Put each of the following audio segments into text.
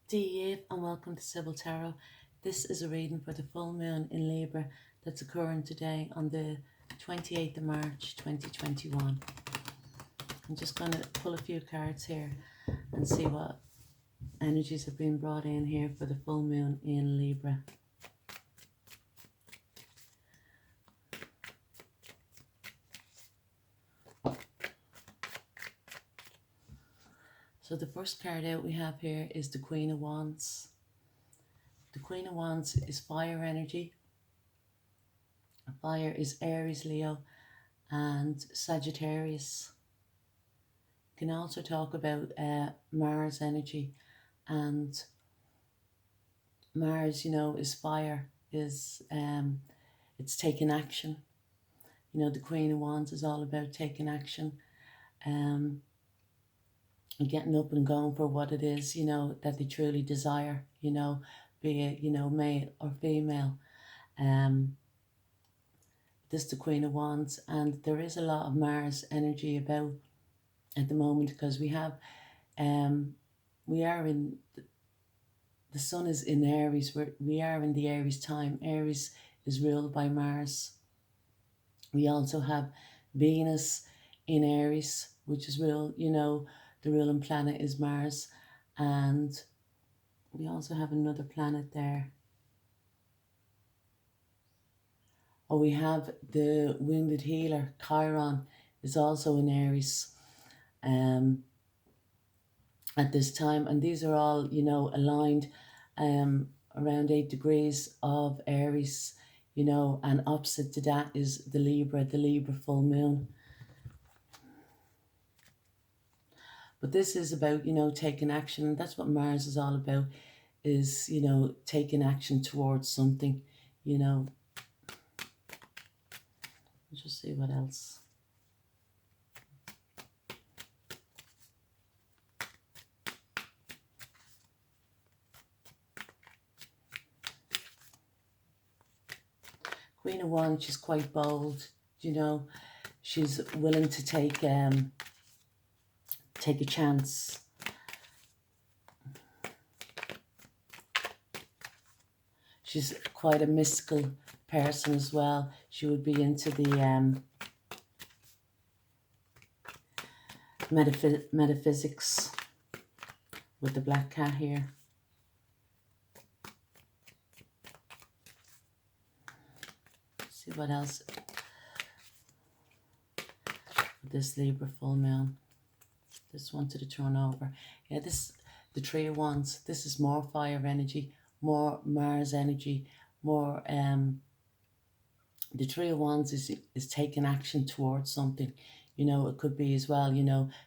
Decisive and welcome to Sibyl Tarot. This is a reading for the full moon in Libra that's occurring today on the 28th of March 2021. I'm just going to pull a few cards here and see what energies have been brought in here for the full moon in Libra. So the first card out we have here is the Queen of Wands. The Queen of Wands is fire energy. Fire is Aries, Leo, and Sagittarius. You can also talk about Mars energy, and Mars, is fire, is it's taking action. The Queen of Wands is all about taking action, and getting up and going for what it is, that they truly desire, be it, male or female. This is the Queen of Wands, and there is a lot of Mars energy about at the moment because we are in, the sun is in Aries, we are in the Aries time. Aries is ruled by Mars. We also have Venus in Aries, which is real, the ruling planet is Mars, and we also have another planet there. Or we have the wounded healer, Chiron, is also in Aries at this time. And these are all, aligned around 8 degrees of Aries, and opposite to that is the Libra full moon. But this is about, taking action. And that's what Mars is all about, is, taking action towards something, Let's just see what else. Queen of Wands, she's quite bold, she's willing to take a chance. She's quite a mystical person as well. She would be into the metaphysics with the black cat here. Let's see what else. This Libra full moon. This one to the turn over. Yeah, the Three of Wands. This is more fire energy, more Mars energy, more the Three of Wands is taking action towards something. It could be as well,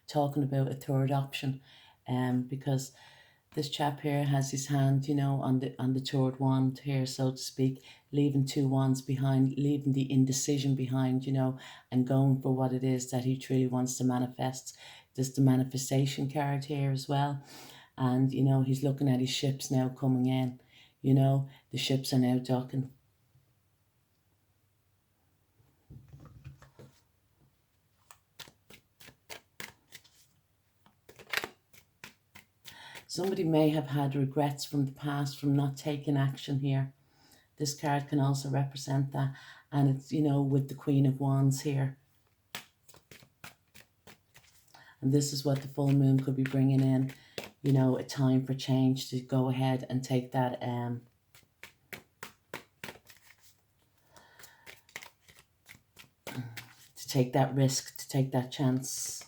talking about a third option. Because this chap here has his hand, on the third wand here, so to speak, leaving 2 wands behind, leaving the indecision behind, and going for what it is that he truly wants to manifest. There's the manifestation card here as well. And, he's looking at his ships now coming in. The ships are now docking. Somebody may have had regrets from the past from not taking action here. This card can also represent that. And it's, with the Queen of Wands here. And this is what the full moon could be bringing in, a time for change, to go ahead and take that, to take that risk, to take that chance.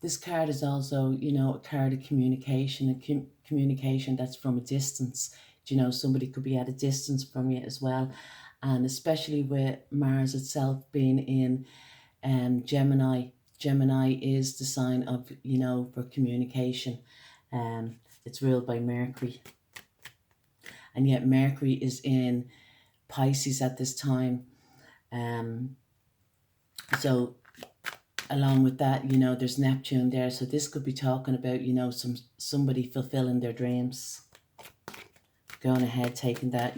This card is also, a card of communication, communication that's from a distance. Somebody could be at a distance from you as well. And especially with Mars itself being in Gemini. Gemini is the sign of, for communication. It's ruled by Mercury. And yet Mercury is in Pisces at this time. So along with that, there's Neptune there. So this could be talking about, somebody fulfilling their dreams. going ahead, taking that,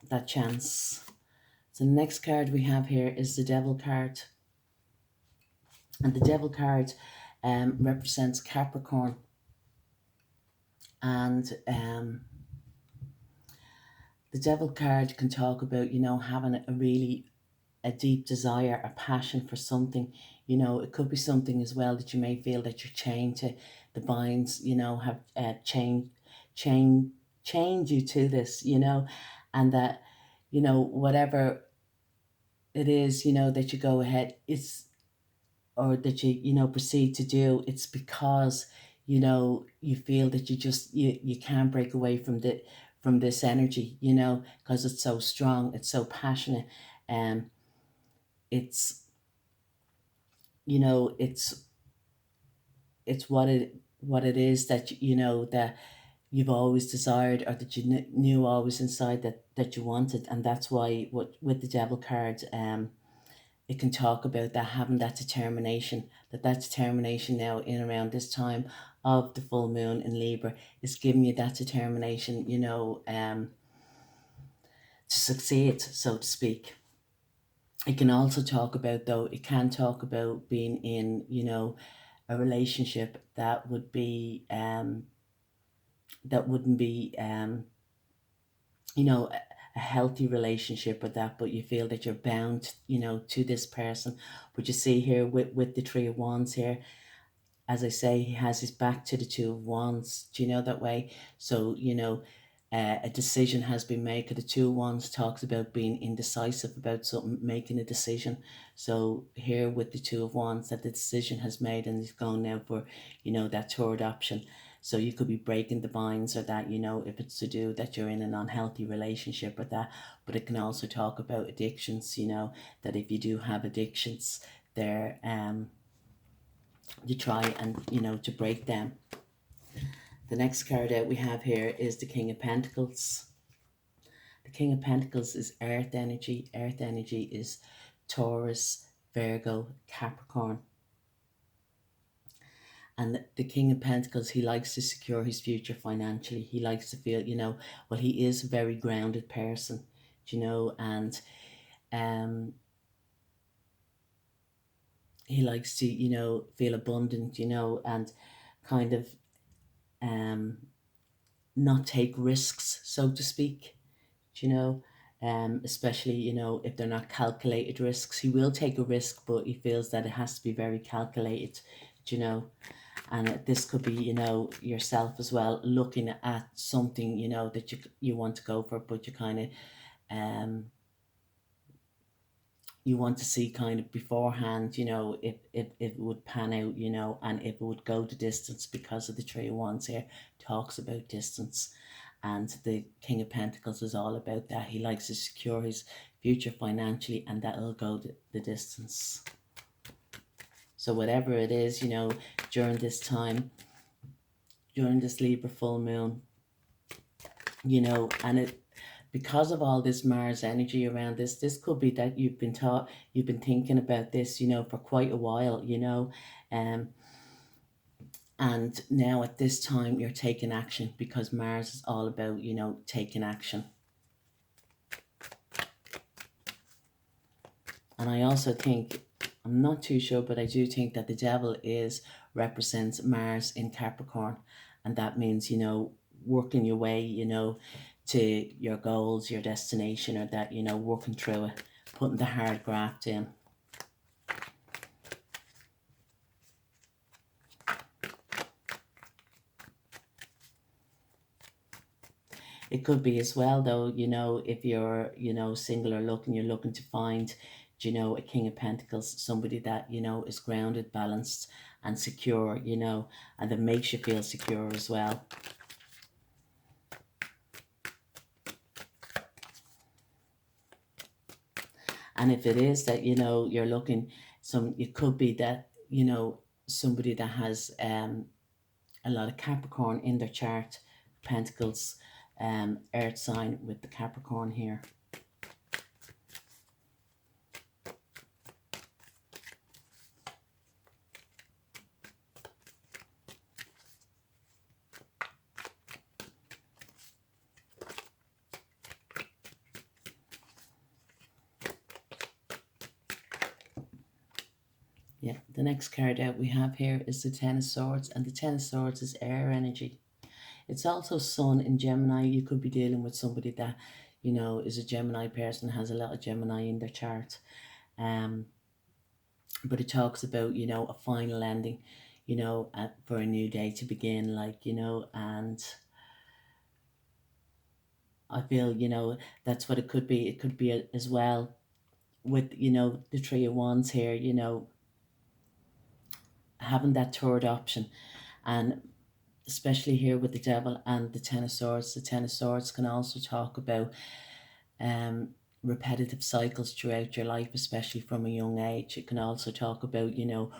that chance. So the next card we have here is the Devil card. And the Devil card represents Capricorn. And the Devil card can talk about, having a deep desire, a passion for something. It could be something as well that you may feel that you're chained to. The binds, have chained you to this, and that, whatever it is, that you go ahead, or that you proceed to do, it's because, you feel that you can't break away from this energy, because it's so strong, it's so passionate. It's it's what it is that that you've always desired, or that you knew always inside that you wanted. And that's why with the Devil card, it can talk about that, having that determination, that determination now in around this time of the full moon in Libra is giving you that determination, to succeed, so to speak. It can also talk about, though, it can talk about being in, a relationship that would be, that wouldn't be, a healthy relationship with that, but you feel that you're bound, to this person. But you see here with the Three of Wands here, as I say, he has his back to the Two of Wands. Do you know that way? So, a decision has been made. The Two of Wands talks about being indecisive about something, making a decision. So here with the Two of Wands, that the decision has made, and he's going now for, that third option. So you could be breaking the binds, or that, if it's to do that you're in an unhealthy relationship with that. But it can also talk about addictions, that if you do have addictions, there, you try and, to break them. The next card out we have here is the King of Pentacles. The King of Pentacles is earth energy. Earth energy is Taurus, Virgo, Capricorn. And the King of Pentacles, he likes to secure his future financially. He likes to feel, well, he is a very grounded person, and he likes to, feel abundant, and kind of not take risks, so to speak, especially, if they're not calculated risks. He will take a risk, but he feels that it has to be very calculated, and this could be, yourself as well, looking at something, that you want to go for, but you kind of, you want to see kind of beforehand, if it would pan out, and if it would go the distance, because of the Three of Wands here talks about distance. And the King of Pentacles is all about that. He likes to secure his future financially, and that'll go the distance. So whatever it is, during this time, during this Libra full moon, and it, because of all this Mars energy around this could be that you've been thinking about this, for quite a while, and now at this time you're taking action, because Mars is all about, taking action. And I also think, I'm not too sure, but I do think that the Devil represents Mars in Capricorn. And that means, working your way, to your goals, your destination, or that, working through it, putting the hard graft in. It could be as well, though, if you're, single or you're looking to find, a King of Pentacles, somebody that, is grounded, balanced and secure, and that makes you feel secure as well. And if it is that, you're looking, it could be that, somebody that has a lot of Capricorn in their chart, Pentacles, earth sign with the Capricorn here. Yeah, the next card out we have here is the Ten of Swords, and the Ten of Swords is air energy. It's also Sun in Gemini. You could be dealing with somebody that, you know, is a Gemini person, has a lot of Gemini in their chart. But it talks about, you know, a final ending, you know, for a new day to begin, like, you know, and I feel, you know, that's what it could be. It could be as well with, you know, the Three of Wands here, you know, having that third option. And especially here with the Devil and the Ten of Swords. The Ten of Swords can also talk about repetitive cycles throughout your life, especially from a young age. It can also talk about, you know,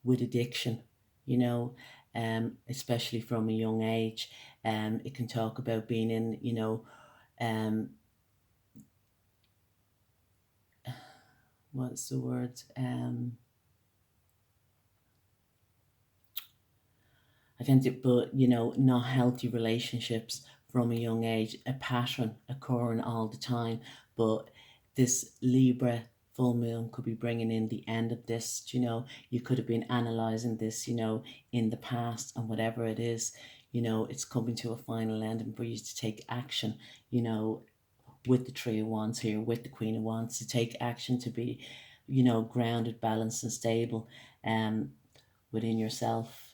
with addiction, you know, especially from a young age. It can talk about being in, you know, what's the word? I can't do, but you know, not healthy relationships from a young age, a pattern occurring all the time. But this Libra full moon could be bringing in the end of this. You know, you could have been analyzing this, you know, in the past, and whatever it is, you know, it's coming to a final end, and for you to take action, you know, with the Three of Wands here, with the Queen of Wands, to take action, to be, you know, grounded, balanced, and stable, within yourself.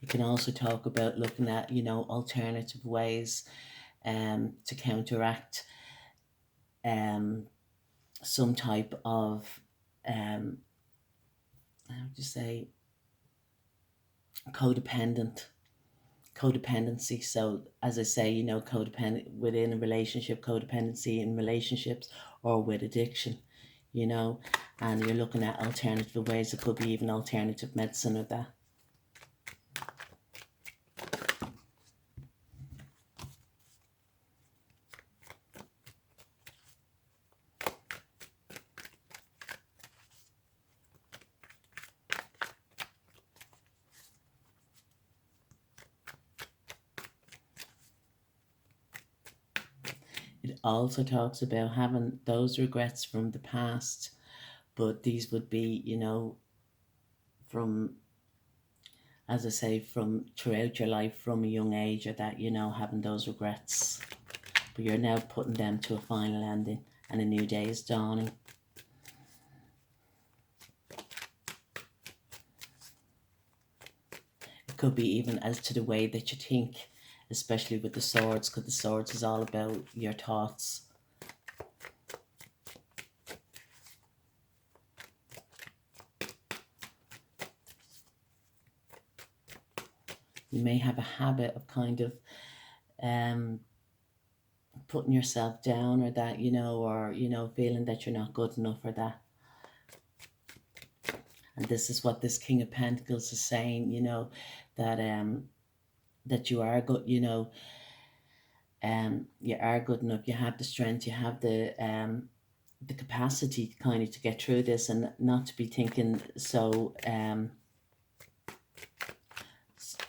It can also talk about looking at, you know, alternative ways to counteract some type of how would you say, codependency. So as I say, you know, codependent within a relationship, codependency in relationships, or with addiction, you know, and you're looking at alternative ways. It could be even alternative medicine or that. It also talks about having those regrets from the past, but these would be, you know, from, as I say, from throughout your life, from a young age, or that, you know, having those regrets. But you're now putting them to a final ending, and a new day is dawning. It could be even as to the way that you think, especially with the swords, because the swords is all about your thoughts. You may have a habit of kind of putting yourself down, or that, you know, or, you know, feeling that you're not good enough, or that. And this is what this King of Pentacles is saying, you know, that that you are good, you know, you are good enough. You have the strength, you have the capacity kind of to get through this, and not to be thinking so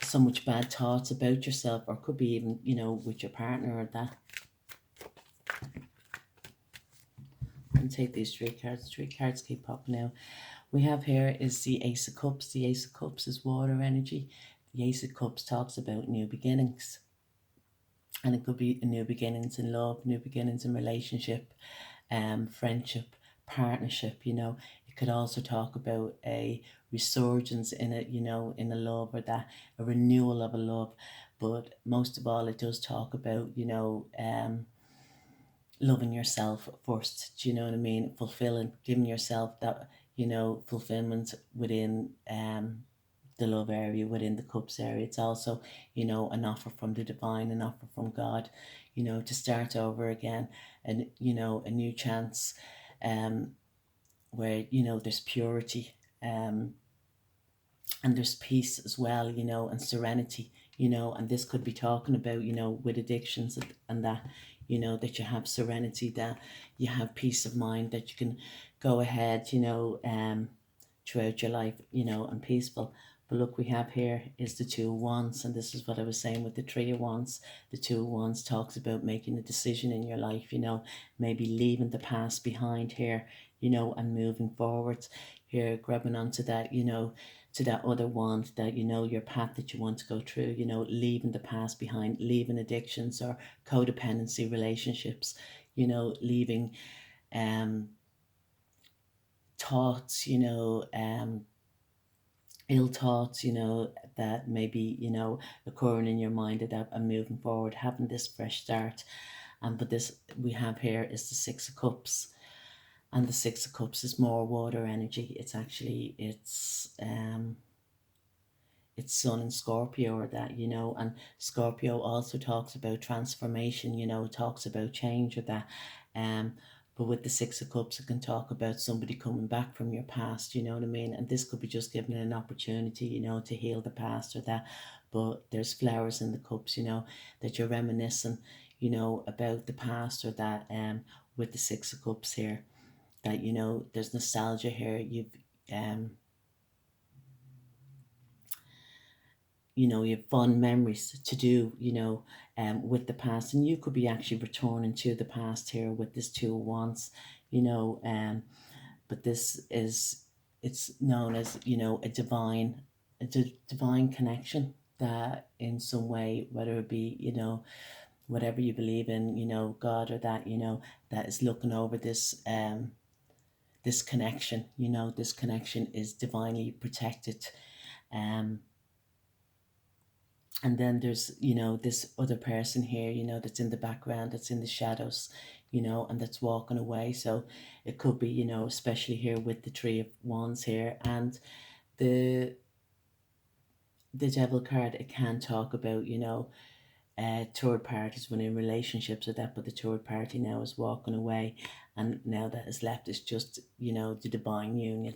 so much bad thoughts about yourself, or could be even, you know, with your partner or that. And take these three cards. Three cards keep popping out. We have here is the Ace of Cups. The Ace of Cups is water energy. The Ace of Cups talks about new beginnings. And it could be new beginnings in love, new beginnings in relationship, friendship, partnership, you know. It could also talk about a resurgence in it, you know, in a love, or that, a renewal of a love. But most of all, it does talk about, you know, loving yourself first. Do you know what I mean? Fulfilling, giving yourself that, you know, fulfillment within the love area, within the cups area. It's also, you know, an offer from the divine, an offer from God, you know, to start over again, and, you know, a new chance, where, you know, there's purity, and there's peace as well, you know, and serenity, you know. And this could be talking about, you know, with addictions and that, you know, that you have serenity, that you have peace of mind, that you can go ahead, you know, throughout your life, you know, and peaceful. But look, we have here is the Two of Wands, and this is what I was saying with the Three of Wands. The Two of Wands talks about making a decision in your life, maybe leaving the past behind here, and moving forwards. Here, grabbing onto that, to that other wand, that, your path that you want to go through, leaving the past behind, leaving addictions or codependency relationships, leaving thoughts, ill thoughts, that maybe, occurring in your mind that are moving forward, having this fresh start. But this we have here is the Six of Cups. And the Six of Cups is more water energy. It's actually, it's Sun and Scorpio or that, and Scorpio also talks about transformation, talks about change or that. But with the Six of Cups, it can talk about somebody coming back from your past, you know what I mean? And this could be just given an opportunity, to heal the past or that. But there's flowers in the cups, that you're reminiscing, about the past or that, with the Six of Cups here. That, there's nostalgia here. You've, you have fond memories to do, with the past, and you could be actually returning to the past here with this Two of Wands, but this is, it's known as, a divine connection that in some way, whether it be, whatever you believe in, God or that, that is looking over this, this connection, this connection is divinely protected. And then there's, this other person here, that's in the background, that's in the shadows, and that's walking away. So it could be, especially here with the Three of Wands here and the Devil card, it can talk about, third parties when in relationships or that, but the third party now is walking away, and now that is left is just, the divine union.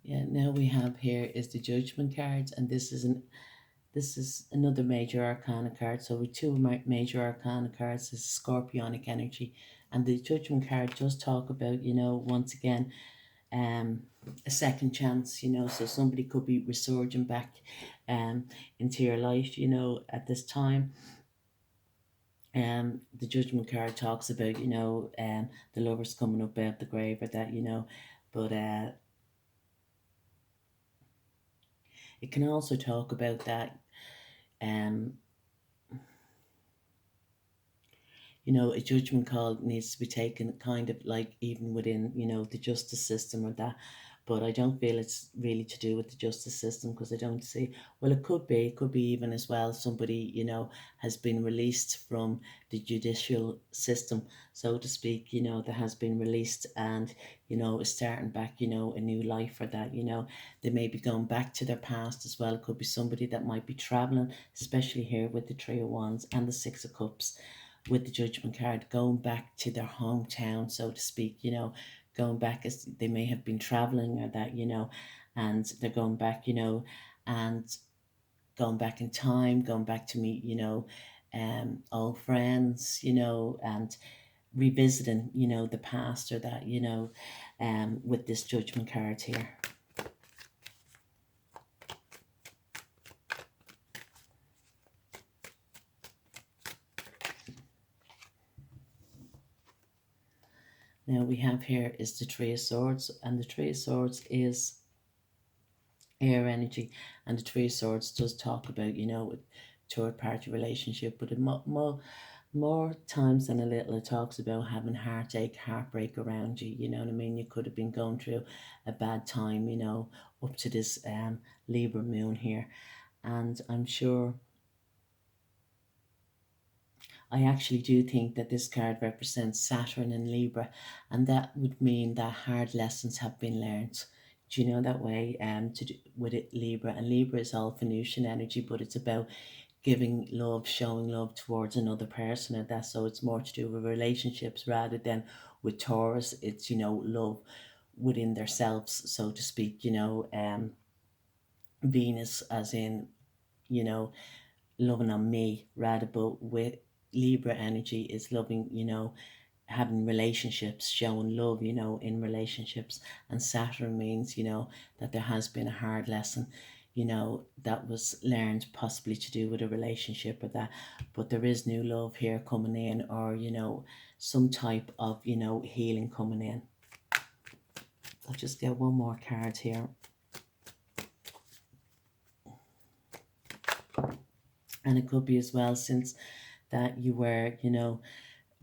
Yeah, now we have here is the Judgment cards, and this is another major arcana card. So with two major arcana cards, this is Scorpionic energy, and the Judgment card does talk about, once again, a second chance, so somebody could be resurging back into your life, at this time. The Judgment card talks about, the lovers coming up out the grave or that, but it can also talk about that, a judgment call needs to be taken kind of like even within, the justice system or that. But I don't feel it's really to do with the justice system, because I don't see, well, it could be even as well, somebody, has been released from the judicial system, so to speak, that has been released and, is starting back, a new life for that, they may be going back to their past as well. It could be somebody that might be traveling, especially here with the Three of Wands and the Six of Cups with the Judgment card, going back to their hometown, so to speak, going back as they may have been traveling or that, and they're going back, and going back in time, going back to meet, old friends, and revisiting, the past or that, with this Judgment card here. Now we have here is the Three of Swords, and the Three of Swords is air energy, and the Three of Swords does talk about, third party relationship, but more times than a little it talks about having heartache, heartbreak around you, you know what I mean? You could have been going through a bad time, up to this Libra moon here, and I'm sure, I actually do think that this card represents Saturn and Libra, and that would mean that hard lessons have been learned. Do you know that way? To do with it, Libra, and Libra is all Venusian energy, but it's about giving love, showing love towards another person, and that, so it's more to do with relationships rather than with Taurus. It's, love within themselves, so to speak, you know. Venus as in, you know, loving on me rather, but with Libra energy is loving, you know, having relationships, showing love, you know, in relationships. And Saturn means, you know, that there has been a hard lesson, you know, that was learned, possibly to do with a relationship or that, but there is new love here coming in, or, you know, some type of, you know, healing coming in. I'll just get one more card here. And it could be as well, since that you were, you know,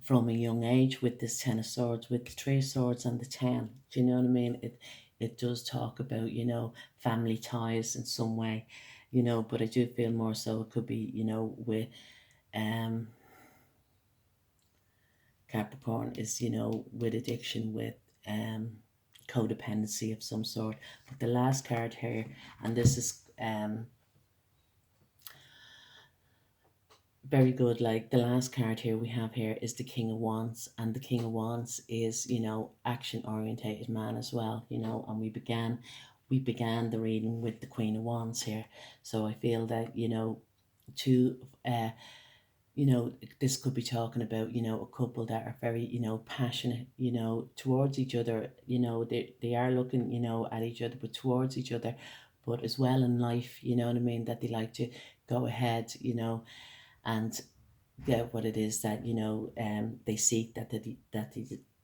from a young age with this Ten of Swords, with the Three of Swords and the 10. Do you know what I mean? It does talk about, you know, family ties in some way, you know, but I do feel more so it could be, you know, with Capricorn is, you know, with addiction, with codependency of some sort. But the last card here, and this is very good. Like the last card here we have here is the King of Wands, and the King of Wands is, you know, action orientated man as well, you know. And we began the reading with the Queen of Wands here, so I feel that, you know, to you know, this could be talking about, you know, a couple that are very, you know, passionate, you know, towards each other. You know, they are looking, you know, at each other, but towards each other, but as well in life, you know what I mean, that they like to go ahead, you know, and get what it is that, you know, they seek, that they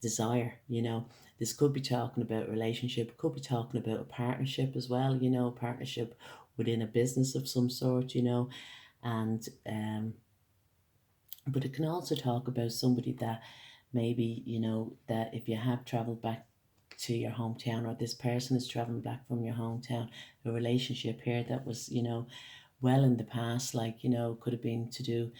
desire, you know. This could be talking about a relationship, it could be talking about a partnership as well, you know, partnership within a business of some sort, you know. And but it can also talk about somebody that maybe, you know, that if you have traveled back to your hometown, or this person is traveling back from your hometown, a relationship here that was, you know, well in the past, like, you know, could have been to do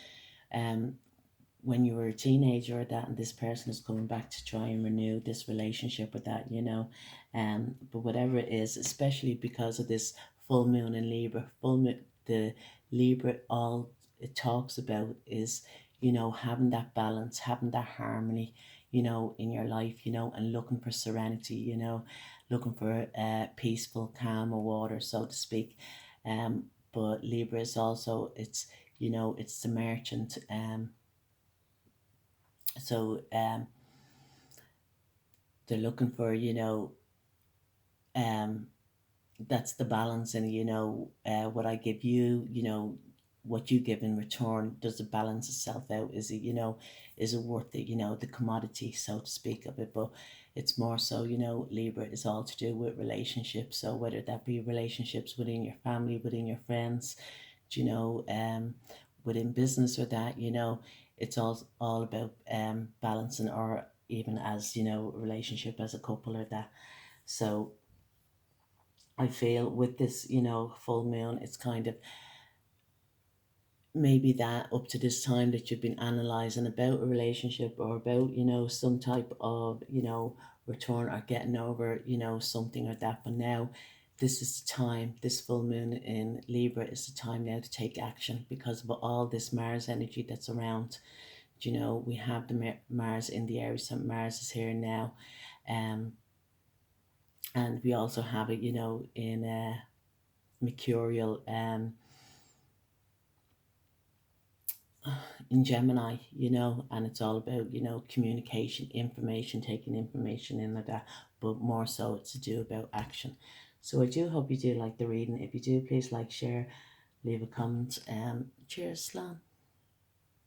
when you were a teenager or that, and this person is coming back to try and renew this relationship with that, you know. But whatever it is, especially because of this full moon in Libra, full moon, the Libra, all it talks about is, you know, having that balance, having that harmony, you know, in your life, you know, and looking for serenity, you know, looking for peaceful, calm water, so to speak. But Libra is also, it's, you know, it's the merchant. So they're looking for, you know, that's the balance. And, you know, what I give you, you know, what you give in return, does it balance itself out? Is it, you know, is it worth it, you know, the commodity, so to speak, of it? But it's more so, you know, Libra is all to do with relationships. So whether that be relationships within your family, within your friends, you know, within business or that, you know, it's all about balancing, or even as, you know, relationship as a couple or that. So I feel with this, you know, full moon, it's kind of maybe that up to this time that you've been analyzing about a relationship, or about, you know, some type of, you know, return, or getting over, you know, something or that. But now this is the time, this full moon in Libra is the time now to take action, because of all this Mars energy that's around. You know, we have the Mars in the Aries, so Mars is here now. And we also have it, you know, in Mercurial in Gemini, you know. And it's all about, you know, communication, information, taking information in like that, but more so it's to do about action. So I do hope you do like the reading. If you do, please like, share, leave a comment. Cheers, Slan.